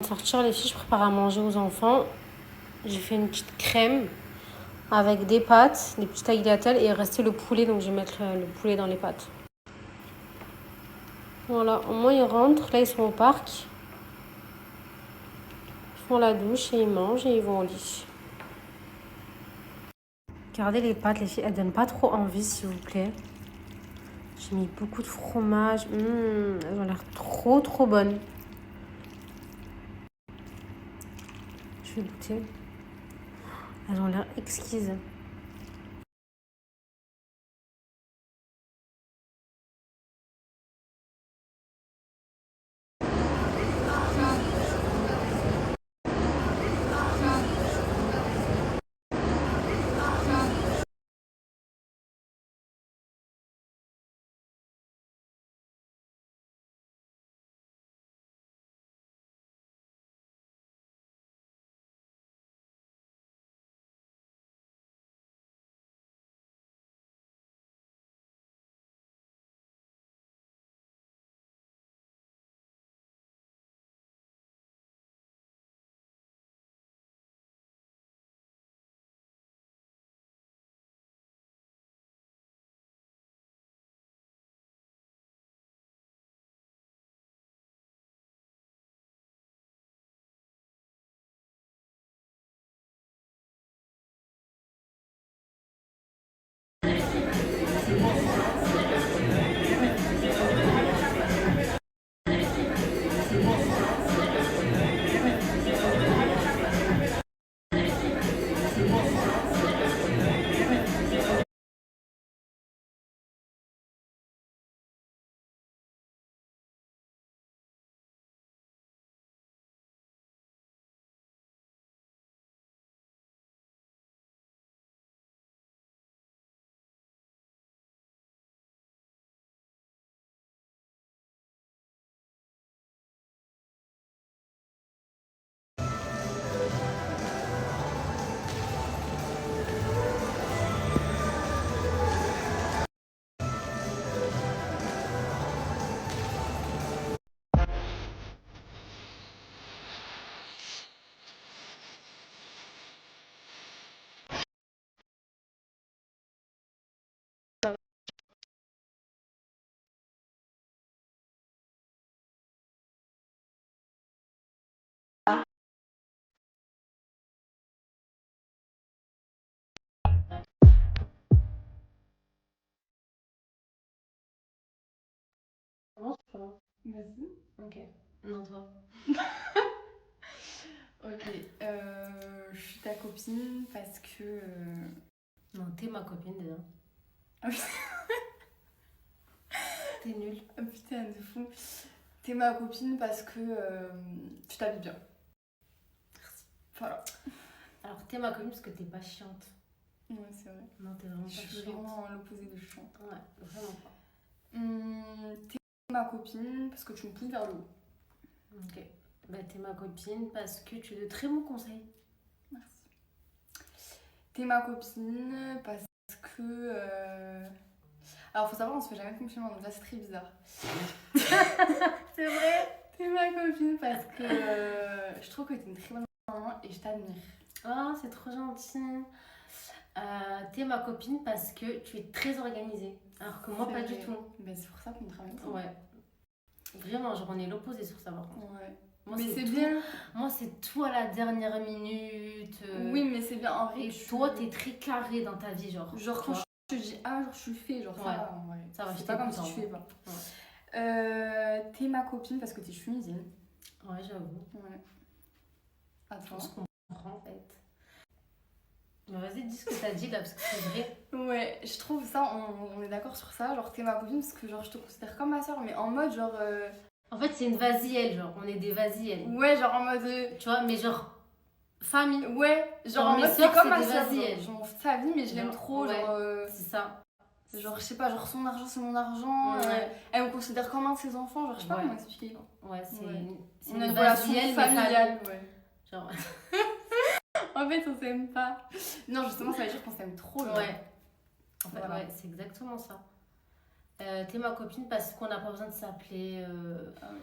Sortir les filles, je prépare à manger aux enfants. J'ai fait une petite crème avec des pâtes, des petits tagliatelles et il restait le poulet, donc je vais mettre le poulet dans les pâtes. Voilà, au moins ils rentrent, là ils sont au parc. Ils font la douche et ils mangent et ils vont au lit. Regardez les pâtes, les filles, elles donnent pas trop envie s'il vous plaît. J'ai mis beaucoup de fromage, elles ont l'air trop bonnes. Je vais goûter. Elles ont l'air exquises. Commence ou pas? Vas-y. Ok. Non, toi. Ok. Je suis ta copine parce que. Non, t'es ma copine déjà. Ah oui. T'es nulle. Ah putain, de fou. T'es ma copine parce que tu t'habilles bien. Merci. Voilà. Alors, t'es ma copine parce que t'es pas chiante. Ouais, c'est vrai. Non, t'es vraiment Je pas suis chiante. vraiment l'opposé de chiant. Ouais, vraiment pas. T'es ma copine parce que tu me pousses vers le haut. Ok. Bah, t'es ma copine parce que tu as de très bons conseils. Merci. T'es ma copine parce que. Alors, faut savoir, on se fait jamais de compliments, donc là, c'est très bizarre. C'est vrai. T'es ma copine parce que je trouve que t'es une très bonne maman et je t'admire. Ah, c'est trop gentil. T'es ma copine parce que tu es très organisée. Alors que moi, C'est pas vrai. du tout. Mais c'est pour ça qu'on travaille ensemble. Ouais. Vraiment, genre, on est l'opposé sur ça, par contre. Ouais. Moi, Mais c'est tout. bien. Moi, c'est tout à la dernière minute. Oui, mais c'est bien. En vrai, Et toi, t'es très carré dans ta vie, genre. Genre, quand je te dis ah, genre, je le fais. Genre, Ouais. ça va, en vrai. Ça va, je C'est pas comme t'écoute, si tu hein. fais pas. Ouais. T'es ma copine parce que t'es tunisienne. Ouais, j'avoue. Ouais. On Attends. se comprend, en fait. Mais vas-y, dis ce que t'as dit là, parce que c'est vrai. Ouais, je trouve ça, on est d'accord sur ça. Genre, t'es ma copine parce que genre, je te considère comme ma soeur, mais en mode genre. En fait, c'est une vas-y-elle, genre. On est des vas-y-elle. Ouais, genre en mode. Tu vois, mais genre. Famille. Ouais, genre en mes mode c'est sœurs, comme c'est ma des soeur. vas-y-elle. Genre, je m'en fous de sa vie, mais je l'aime trop. Ouais, Genre. c'est ça. Genre, je sais pas, genre son argent c'est mon argent. Ouais. Elle me considère comme un de ses enfants. Genre, je sais pas Ouais. comment expliquer. Ouais, c'est Ouais. c'est On a une une relation vas-y-elle, mais familiale. famille. Ouais. Genre. En fait, on s'aime pas. Non, justement, ça veut dire qu'on s'aime trop. Genre. Ouais. En fait, Voilà. ouais, c'est exactement ça. T'es ma copine parce qu'on n'a pas besoin de s'appeler. Ah oui.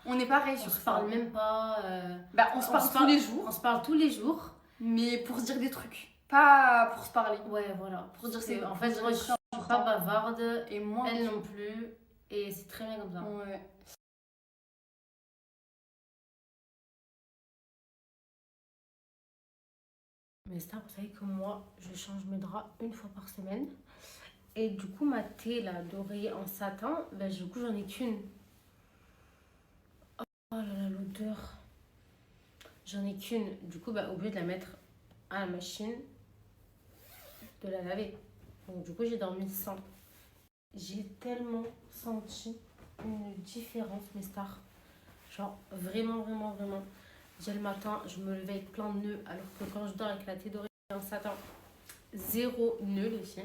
On est pareil On sur se ça. parle même pas. Bah, on se parle tous les jours, On se parle tous les jours. mais pour se dire des trucs. Pas pour se parler. Ouais, voilà. Pour dire C'est c'est en fait, moi, je suis pas bavarde. Et moi, Elle non plus. Et c'est très bien comme ça. ouais. Mais ça, vous savez que moi, je change mes draps une fois par semaine. Et du coup, ma thé, là, d'oreiller en satin, ben, du coup, j'en ai qu'une. Oh là là, l'odeur. J'en ai qu'une. Du coup, bah, obligé de la mettre à la machine, de la laver. Donc, du coup, j'ai dormi sans. J'ai tellement senti une différence, mes stars. Genre, vraiment, vraiment, vraiment. Déjà le matin, je me levais avec plein de nœuds, alors que quand je dors avec la thé d'oreiller en satin, zéro nœud, les filles.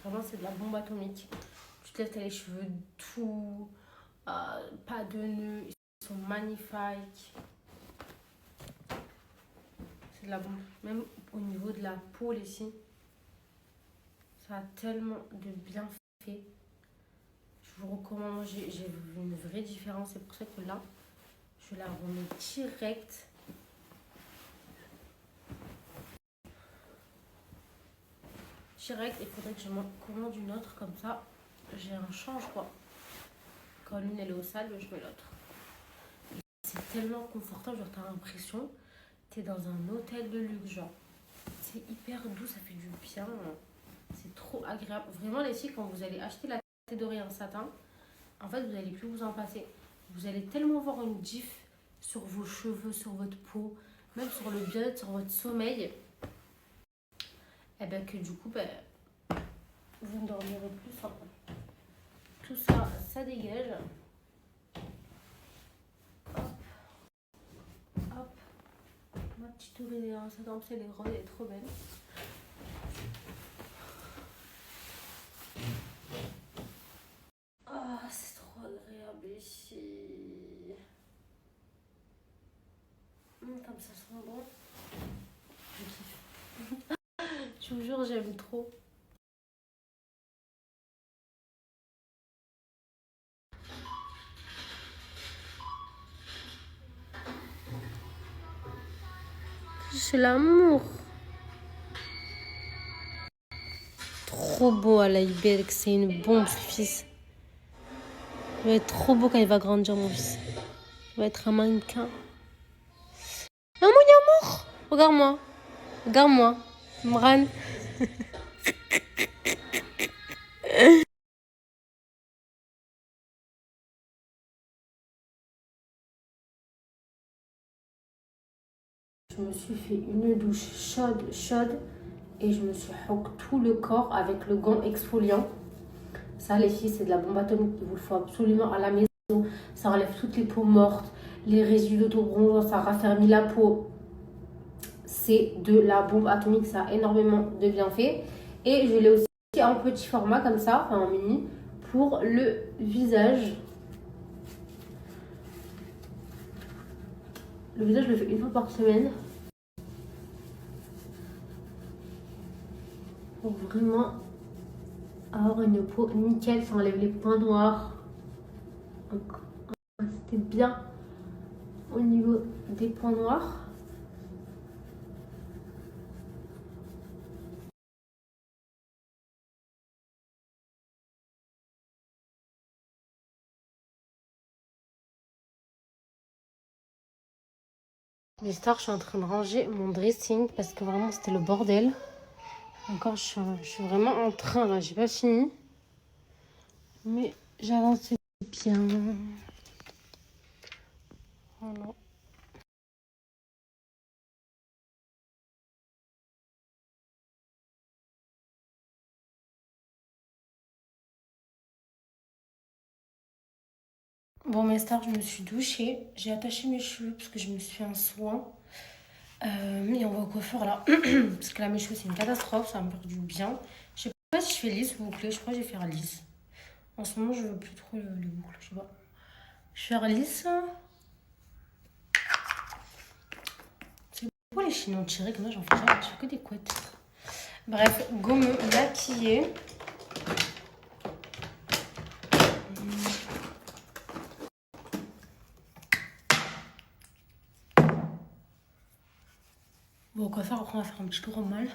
Vraiment, c'est de la bombe atomique. Tu te lèves, t'as les cheveux tout, pas de nœuds, ils sont magnifiques. C'est de la bombe. Même au niveau de la peau, les filles, ça a tellement de bienfaits. Je vous recommande, j'ai vu une vraie différence. C'est pour ça que là, je la remets direct. Direct, il faudrait que je m'en commande une autre comme ça. J'ai un change quoi. Quand l'une elle est au sale, je mets l'autre. C'est tellement confortable, genre t'as l'impression t'es dans un hôtel de luxe, genre. C'est hyper doux, ça fait du bien. C'est trop agréable. Vraiment les filles, quand vous allez acheter la thé d'oreiller en satin, en fait vous n'allez plus vous en passer. Vous allez tellement voir une diff sur vos cheveux, sur votre peau, même sur le bien-être, sur votre sommeil. Et bien que du coup, ben, vous ne dormirez plus sans. Tout ça, ça dégage. Hop. Hop. Ma petite oreiller en satin, elle est grande, elle est trop belle. Ah, c'est trop agréable ici. Comme ça sent bon. Je kiffe. Je vous jure, j'aime trop. C'est l'amour. Trop beau à l'Ibex, c'est une bombe ce fils. Il va être trop beau quand il va grandir mon fils. Il va être un mannequin. Ah mon amour. Regarde-moi. Regarde-moi. Mran. Je me suis fait une douche chaude. Et je me suis hook tout le corps avec le gant exfoliant. Ça les filles, c'est de la bombe atomique. Il vous le faut absolument à la maison. Ça enlève toutes les peaux mortes, les résidus d'autobronzant, ça raffermit la peau. C'est de la bombe atomique, ça a énormément de bienfaits. Et je l'ai aussi en petit format comme ça, enfin en mini, pour le visage. Le visage, je le fais une fois par semaine. Pour vraiment avoir une peau nickel, ça enlève les points noirs. C'était bien au niveau des points noirs. Les stars, je suis en train de ranger mon dressing parce que vraiment c'était le bordel. Encore, je suis vraiment en train là, j'ai pas fini. Mais j'avance bien. Voilà. Bon, mes stars, je me suis douchée. J'ai attaché mes cheveux parce que je me suis fait un soin. Mais on va au coiffeur là. Parce que là, mes cheveux, c'est une catastrophe. Ça va me faire du bien. Je sais pas si je fais lisse ou bouclé. Je crois que je vais faire lisse. En ce moment, je veux plus trop les boucles. Je sais pas. Je vais faire lisse. C'est beau les chignons tirés. Comme ça, j'en fais jamais. Je fais que des couettes. Bref, go me maquiller. Bon, au coiffeur, après, on va faire un petit tour au mall.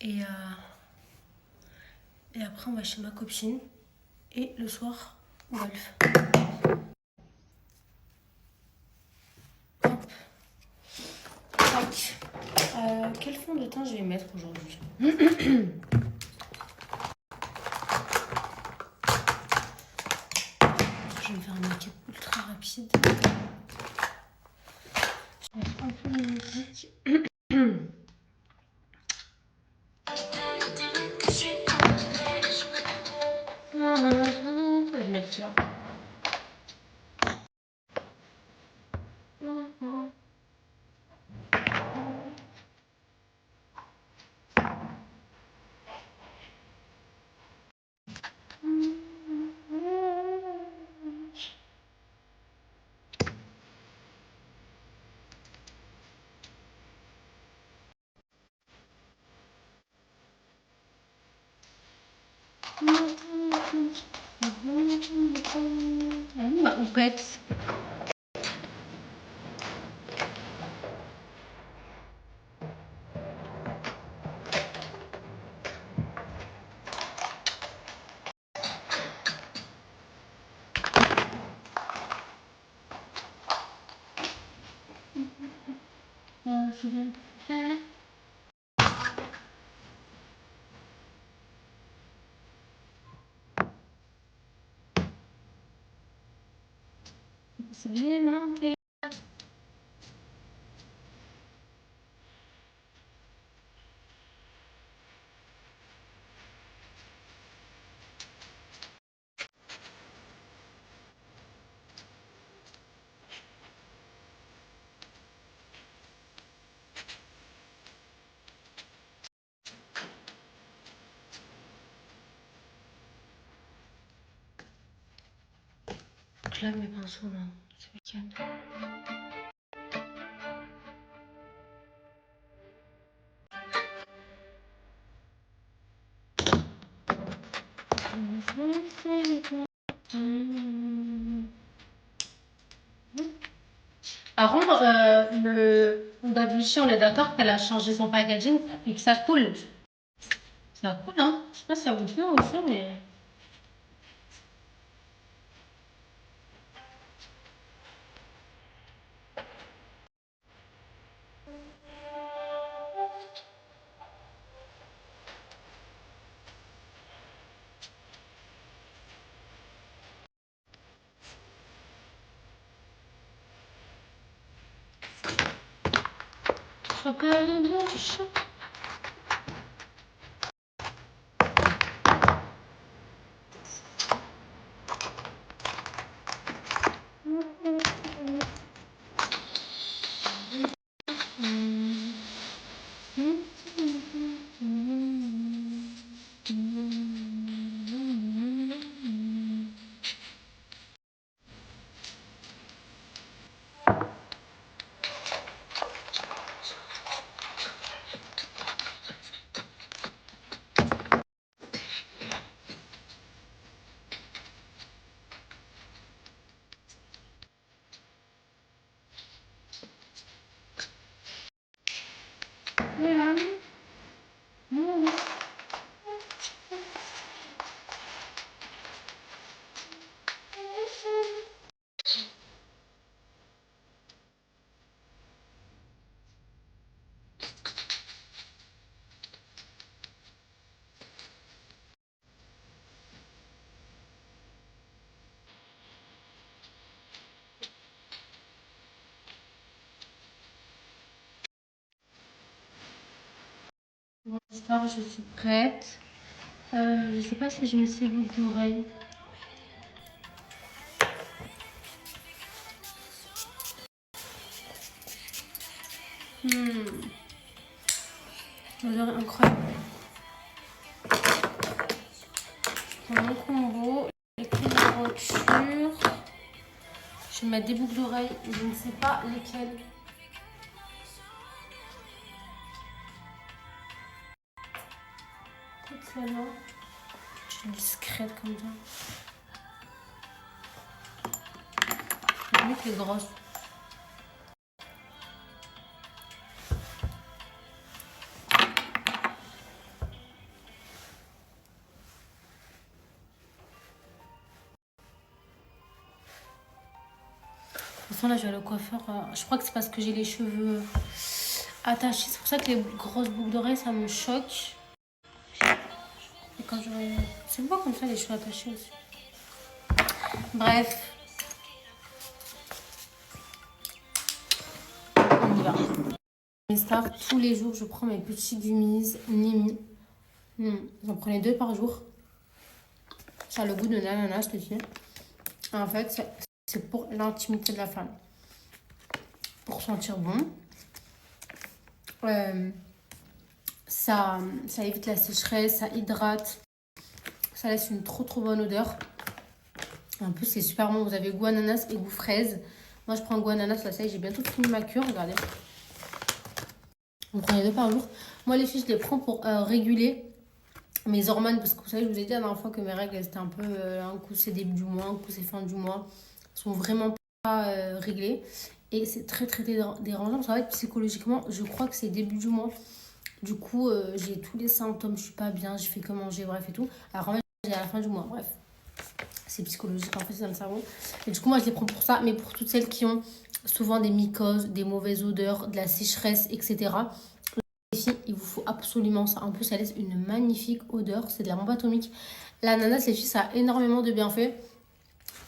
Et après, on va chez ma copine. Et le soir, golf. Hop. Tac. Quel fond de teint je vais mettre aujourd'hui? Je vais me faire un make-up ultra rapide. Je vais mettre un peu de musique. Je vais mettre là. Ma houppette. C'est bien. Je lave mes pinceaux là, ce week-end. Par contre, le Davichi, on est d'accord qu'elle a changé son packaging et que ça coule. Ça coule, hein? Je sais pas si ça vous plaît aussi, mais. Bon, je suis prête. Je sais pas si je mets ces boucles d'oreilles. L'odeur est incroyable. Je prends mon combo, les clés de la voiture. Je vais mettre des boucles d'oreilles, je ne sais pas lesquelles. Peut-être celle-là. Je suis discrète comme ça. limite les grosses. De toute façon, là, je vais aller au coiffeur. Je crois que c'est parce que j'ai les cheveux attachés. C'est pour ça que les grosses boucles d'oreilles, ça me choque. Et quand je... C'est pas comme ça, les cheveux attachés aussi. Bref. On y va. Mes stars, tous les jours, je prends mes petits gummies Nimi. J'en prenais 2 par jour. Ça a le goût de l'ananas, je te dis. En fait, c'est pour l'intimité de la femme. Pour sentir bon. Ça évite la sécheresse, ça hydrate. Ça laisse une trop bonne odeur. En plus, c'est super bon. Vous avez goût ananas et goût fraise. Moi, je prends goût ananas. Là, ça y est, j'ai bientôt fini ma cure. Regardez. On prend les 2 par jour. Moi, les filles, je les prends pour réguler mes hormones. Parce que vous savez, je vous ai dit la dernière fois que mes règles, elles étaient un peu... un coup, c'est début du mois, un coup, c'est fin du mois. Elles sont vraiment pas réglées. Et c'est très dérangeant. Parce qu'en fait, psychologiquement, je crois que c'est début du mois. Du coup, j'ai tous les symptômes. Je suis pas bien, je fais que manger, bref et tout. Alors, en fait, j'ai à la fin du mois. Bref. C'est psychologique, en fait, c'est dans le cerveau. Et du coup, moi, je les prends pour ça. Mais pour toutes celles qui ont souvent des mycoses, des mauvaises odeurs, de la sécheresse, etc. Ici, il vous faut absolument ça. En plus, ça laisse une magnifique odeur. C'est de la bombe atomique. L'ananas, les filles, ça a énormément de bienfaits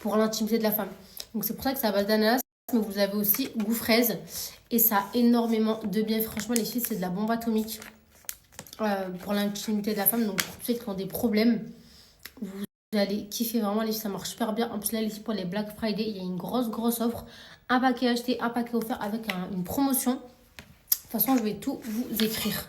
pour l'intimité de la femme. Donc, c'est pour ça que c'est à base d'ananas. Mais vous avez aussi goût fraise. Et ça a énormément de bienfaits. Franchement, les filles, c'est de la bombe atomique pour l'intimité de la femme. Donc, pour ceux qui ont des problèmes, vous allez kiffer vraiment. Les filles, ça marche super bien. En plus, là, les filles, pour les Black Friday, il y a une grosse offre. Un paquet acheté, un paquet offert avec une promotion. De toute façon, je vais tout vous écrire.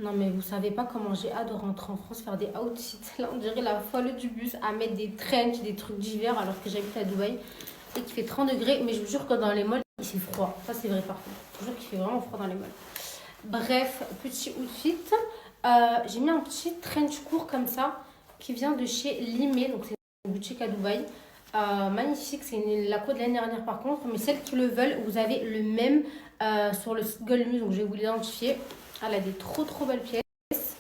Non, mais vous savez pas comment j'ai hâte de rentrer en France, faire des outfits. Là, on dirait la folle du bus à mettre des trench, des trucs d'hiver alors que j'habite à Dubaï et qu'il fait 30 degrés. Mais je vous jure que dans les malls, il fait froid. Ça, c'est vrai par contre. Je vous jure qu'il fait vraiment froid dans les malls. Bref, petit outfit. J'ai mis un petit trench court comme ça qui vient de chez Limé. Donc, c'est une boutique à Dubaï. Magnifique. C'est la cote de l'année dernière par contre. Mais celles qui le veulent, vous avez le même sur le site Goldmuse. Donc, je vais vous l'identifier. Elle a des trop belles pièces.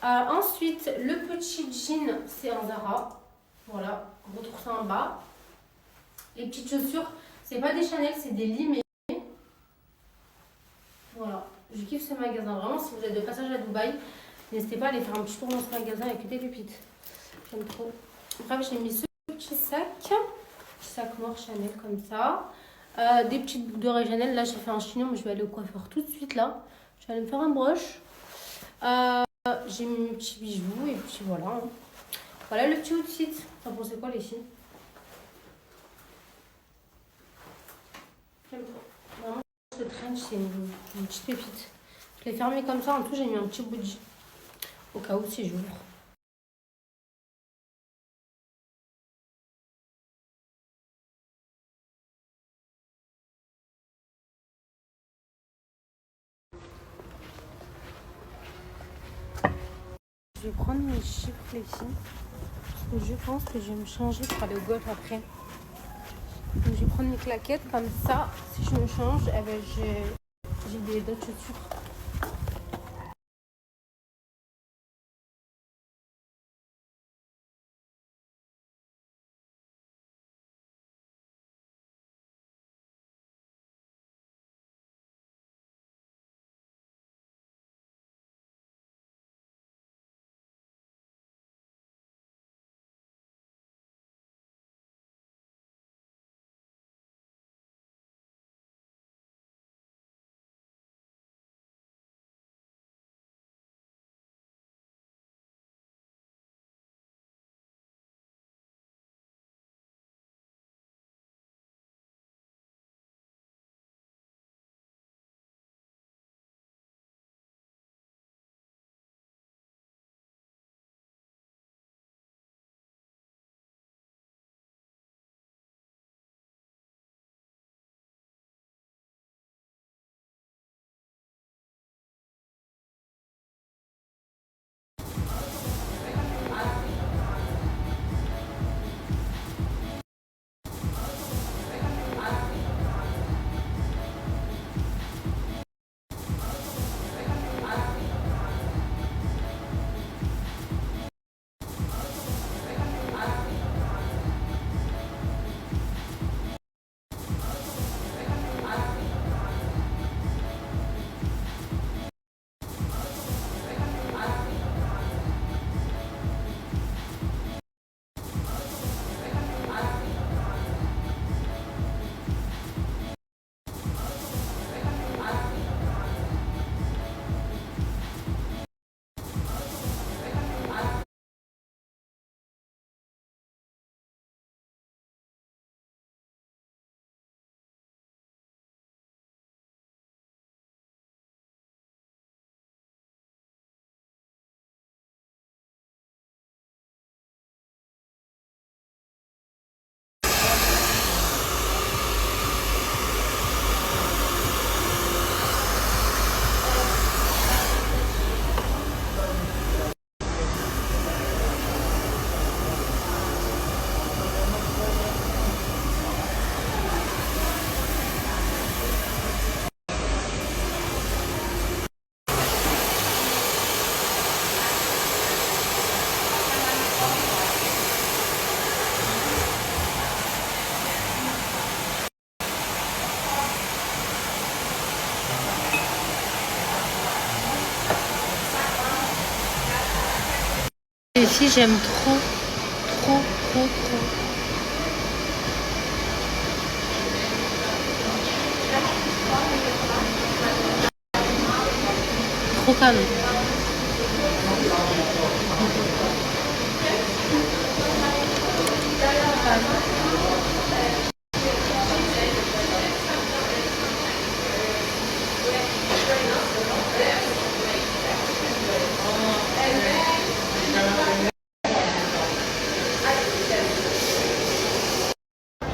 Ensuite, le petit jean, c'est un Zara. Voilà, on retrouve ça en bas. Les petites chaussures, c'est pas des Chanel, c'est des Limé. Voilà, je kiffe ce magasin. Vraiment, si vous êtes de passage à Dubaï, n'hésitez pas à aller faire un petit tour dans ce magasin avec des pépites. J'aime trop. Bref, j'ai mis ce petit sac noir Chanel comme ça. Des petites boucles d'oreilles Chanel. Là, j'ai fait un chignon, mais je vais aller au coiffeur tout de suite là. Je vais aller me faire un brush. J'ai mis mes petits bijoux et puis voilà. Voilà le petit outfit. T'en pensez quoi les filles? J'aime trop. Vraiment, ce trench, c'est une petite pépite. Je l'ai fermé comme ça. En tout, j'ai mis un petit bougie. Au cas où si j'ouvre. Je vais prendre mes chiffres les filles. Parce que je pense que je vais me changer pour aller au golf après. Donc je vais prendre mes claquettes comme ça. Si je me change, eh ben, j'ai d'autres chaussures. Celle-ci, j'aime trop. Trop, trop, trop. Trop canon.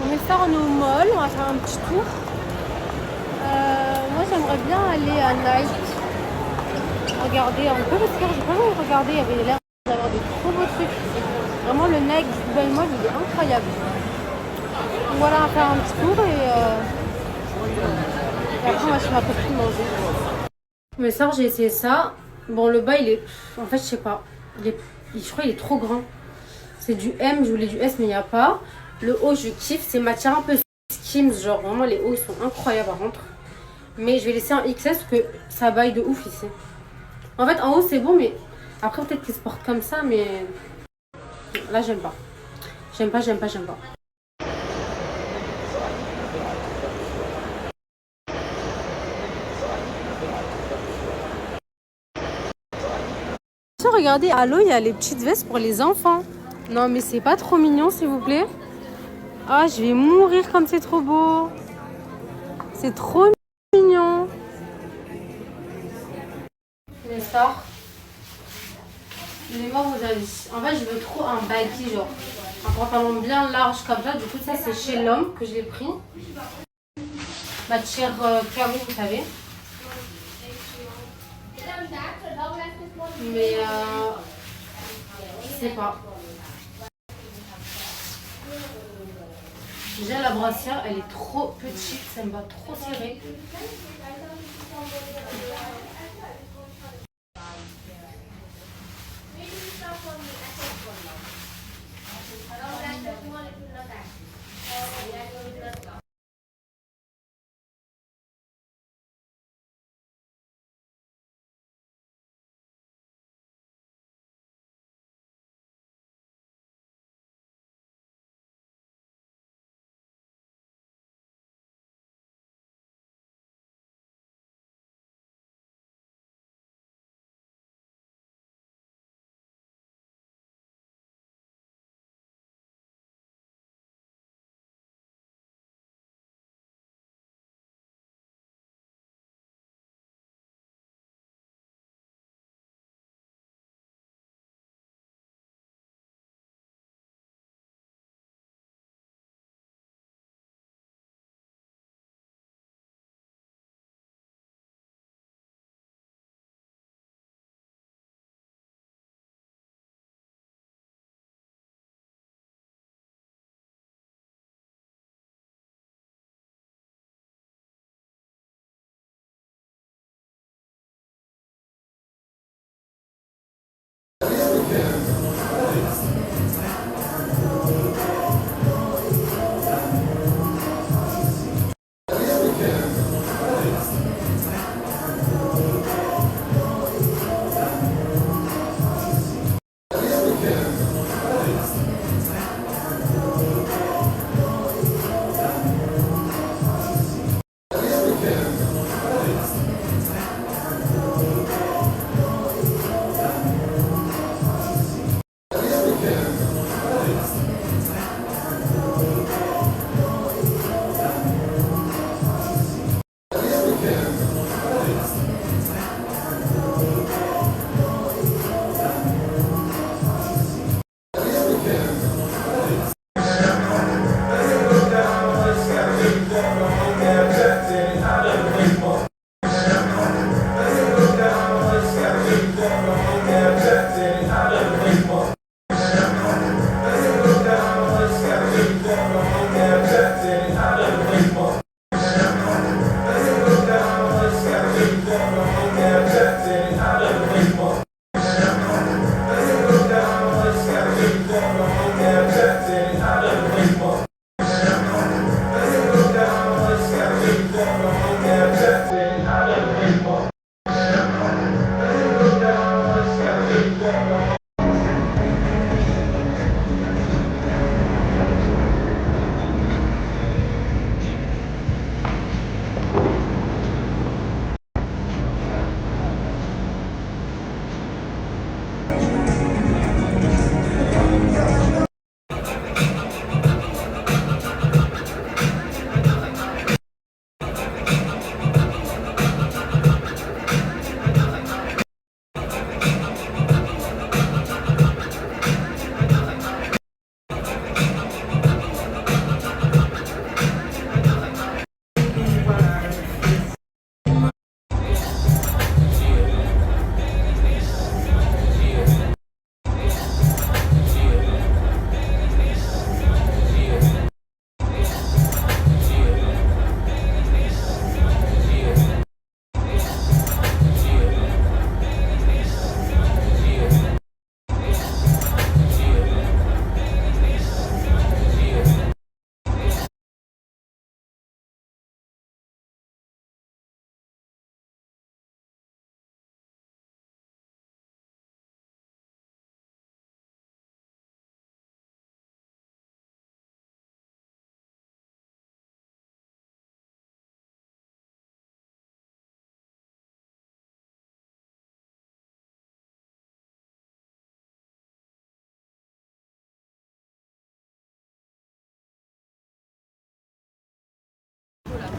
On est ça, on est au mall, on va faire un petit tour. Moi j'aimerais bien aller à Nike, regarder un peu parce que j'ai pas envie de regarder, il y avait l'air d'avoir des trop beaux trucs. Vraiment le Nike du Dubai Mall il est incroyable. Donc voilà, on va faire un petit tour et après on va chez ma copine manger. Mais ça j'ai essayé ça. Bon le bas il est. En fait je sais pas. Je crois qu'il est trop grand. C'est du M, je voulais du S mais il n'y a pas. Le haut je kiffe, c'est matière un peu Skims, genre vraiment les hauts ils sont incroyables à rentrer. Mais je vais laisser un XS parce que ça baille de ouf ici. En fait en haut c'est bon mais après peut-être qu'ils se portent comme ça mais là j'aime pas. J'aime pas. Regardez, à l'eau il y a les petites vestes pour les enfants. Non mais c'est pas trop mignon s'il vous plaît. Ah je vais mourir comme c'est trop beau. C'est trop mignon. Les stars. Je vais voir vos avis. En fait je veux trop un baggy genre. Un pantalon bien large comme ça. Du coup ça c'est chez l'homme que je l'ai pris. Matière carré vous savez. Mais je sais pas. Déjà la brassière elle est trop petite, ça me va trop serré.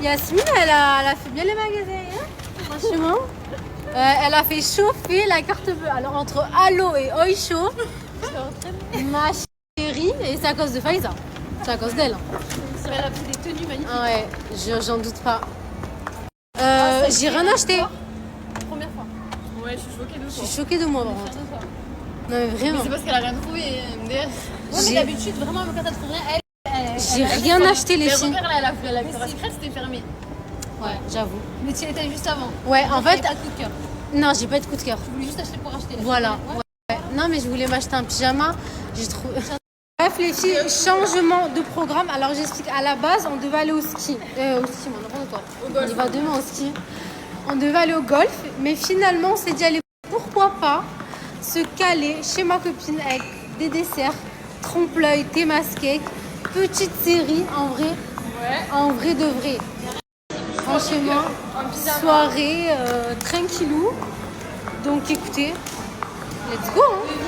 Yasmine, elle a fait bien les magasins, hein, franchement. Elle a fait chauffer la carte bleue. Alors, entre Allo et Oisho, ma chérie, et c'est à cause de Faiza. C'est à cause d'elle. Elle a fait des tenues magnifiques. Ah ouais, j'en doute pas. J'ai rien acheté. Première fois. Ouais, je suis choquée de Je toi. suis choquée de moi, par contre. Non, mais vraiment. C'est parce qu'elle a rien trouvé. Ouais, mais d'habitude, vraiment, quand elle trouve rien, J'ai rien acheté, les Mais filles. repère, là, la Victoria's Secret, c'était fermé. Ouais, j'avoue. mais tu y étais juste avant. Ouais, en fait, Pas de coup de cœur. non, j'ai pas eu de coup de cœur. Tu voulais juste acheter pour acheter. Voilà. Ouais. Non, mais je voulais m'acheter un pyjama. J'ai trouvé. Bref, les filles, changement de programme. Alors, j'explique. À la base, on devait aller au ski. Au ski, moi, n'importe quoi. On y va demain au ski. On devait aller au golf. Mais finalement, on s'est dit, allez, pourquoi pas se caler chez ma copine avec des desserts, trompe-l'œil, thé masqué, petite série, en vrai. Ouais. En vrai de vrai. Franchement, soirée tranquillou. Donc écoutez, let's go, hein.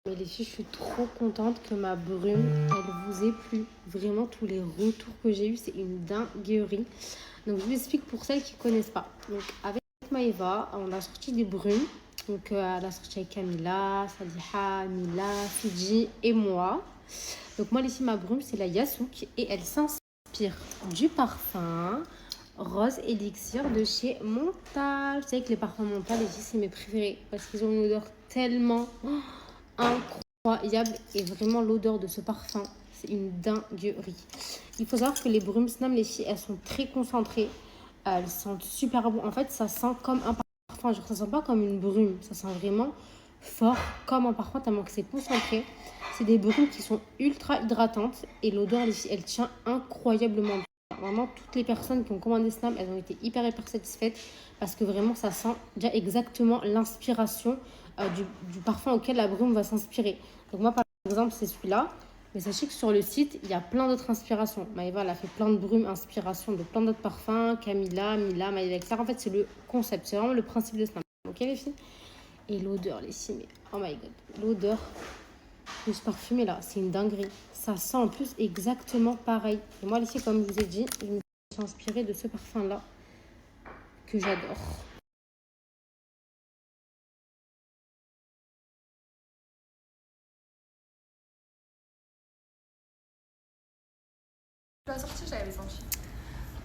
Mais les filles, je suis trop contente que ma brume, elle vous ait plu. Vraiment, tous les retours que j'ai eus, c'est une dinguerie. Donc, je vous explique pour celles qui ne connaissent pas. Donc, avec Maëva, on a sorti des brumes. Donc, elle a sorti avec Camilla, Sadiha, Mila, Fidji et moi. Donc, moi, les filles, ma brume, c'est la Yasouk. Et elle s'inspire du parfum Rose Elixir de chez Montal. Vous savez que les parfums Montal, les filles, c'est mes préférés. Parce qu'ils ont une odeur tellement incroyable. Et vraiment, l'odeur de ce parfum, c'est une dinguerie. Il faut savoir que les brumes Snam, les filles, elles sont très concentrées. Elles sentent super bon. En fait, ça sent comme un parfum. Genre, ça sent pas comme une brume. Ça sent vraiment fort comme un parfum, tellement que c'est concentré. C'est des brumes qui sont ultra hydratantes. Et l'odeur, les filles, elle tient incroyablement bien. Vraiment, toutes les personnes qui ont commandé Snam, elles ont été hyper satisfaites. Parce que vraiment, ça sent déjà exactement l'inspiration du parfum auquel la brume va s'inspirer. Donc moi, par exemple, c'est celui-là. Mais sachez que sur le site, il y a plein d'autres inspirations. Maëva, elle a fait plein de brumes, inspiration de plein d'autres parfums. Camilla, Mila, Maëva, etc. En fait, c'est le concept. C'est vraiment le principe de Snam. Ok, les filles? Et l'odeur, les filles, mais oh my god. L'odeur de ce parfumé-là, c'est une dinguerie. Ça sent en plus exactement pareil. Et moi, les filles, comme je vous ai dit, je me suis inspirée de ce parfum-là que j'adore. La sortie, j'avais senti.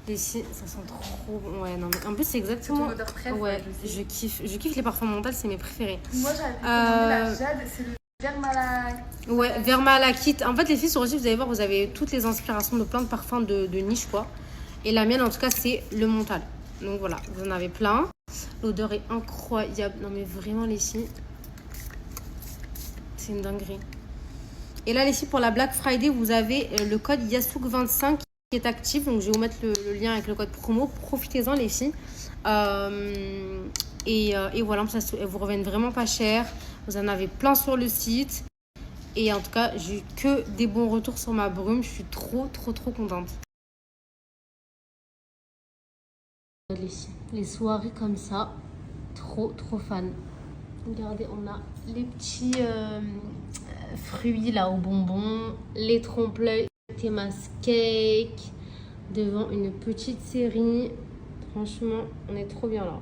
Les filles, ça sent trop bon. Ouais, non, mais en plus, c'est exactement. C'est ton odeur très ouais, je sais. je kiffe les parfums Montal, c'est mes préférés. Moi, j'avais commandé la Jade, c'est le Vermala. Ouais, Vermalakit. En fait, les filles sur le site, vous allez voir, vous avez toutes les inspirations de plein de parfums de niche, quoi. Et la mienne, en tout cas, c'est le Montal. Donc voilà, vous en avez plein. L'odeur est incroyable. Non, mais vraiment, les filles, c'est une dinguerie. Et là, les filles, pour la Black Friday, vous avez le code Yasouk25 qui est actif. Donc, je vais vous mettre le lien avec le code promo. Profitez-en, les filles. Et voilà, ça, elles vous reviennent vraiment pas cher. Vous en avez plein sur le site. Et en tout cas, j'ai eu que des bons retours sur ma brume. Je suis trop contente. Les soirées comme ça, trop fan. Regardez, on a les petits fruits là au bonbon, les trompe-l'œil, Thémas Cake, devant une petite série. Franchement, on est trop bien là.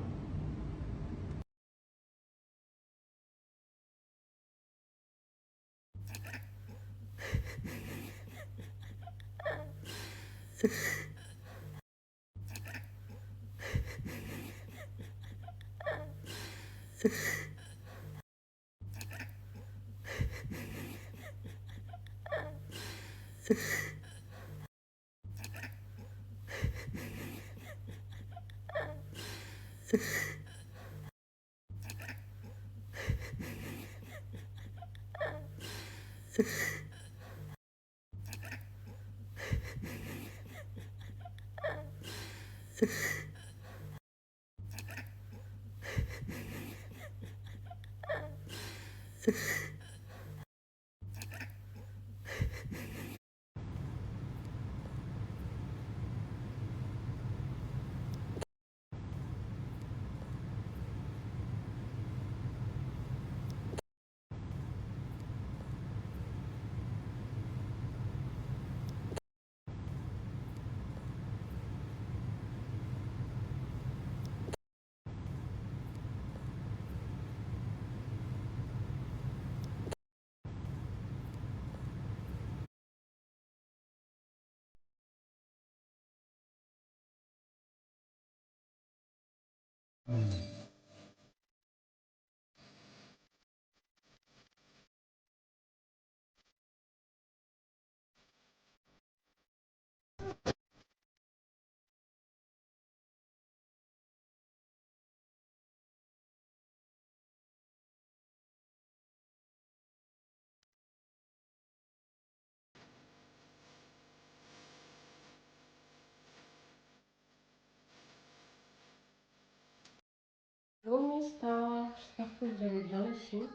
Hello mes stars, j'espère que vous allez bien les filles.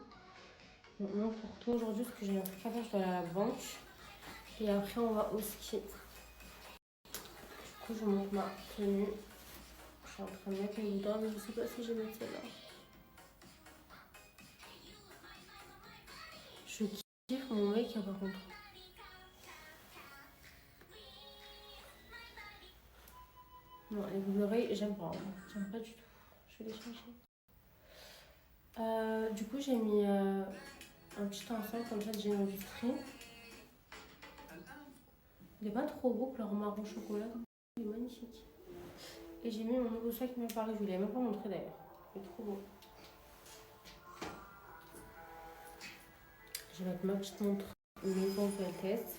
Donc moi pour toi aujourd'hui, parce que j'ai un truc à faire, je dois aller à la banque. Et après on va au ski. Du coup je monte ma tenue. Je suis en train de mettre mes boudins, mais je sais pas si je vais mettre celle-là. Je kiffe mon make par contre. Non, les boucles d'oreilles, j'aime pas. J'aime pas du tout. Je vais les changer. Du coup, j'ai mis un petit ensemble comme ça de génométrie. Il est pas trop beau, couleur marron chocolat. Il est magnifique. Et j'ai mis mon nouveau sac qui m'est paru. Je vous l'avais même pas montré d'ailleurs. Il est trop beau. Je vais mettre ma petite montre maison test.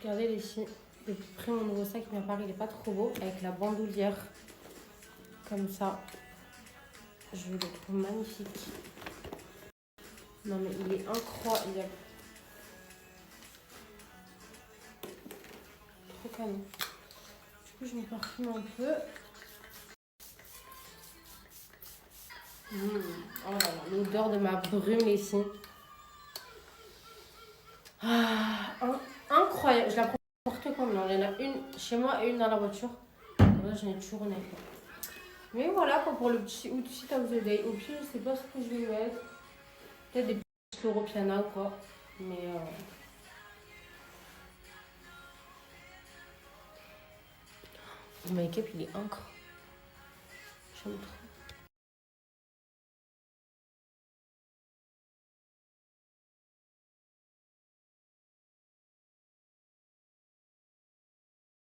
Regardez les filles, j'ai pris mon nouveau sac qui m'est paru, il est pas trop beau, avec la bandoulière comme ça. Je le trouve magnifique. Non mais il est incroyable. Trop canon. Du coup je me parfume un peu. Oh là là, l'odeur de ma brume les filles. Ah, incroyable. Je la prends n'importe quand. Il y en a une chez moi et une dans la voiture. Comme ça j'en ai toujours une avec moi. Mais voilà quoi pour le petit outfit à vous aider. Au pire je sais pas ce que je vais mettre. Peut-être des petits floraux piano quoi. Mais mon make-up il est incroyable. J'aime trop.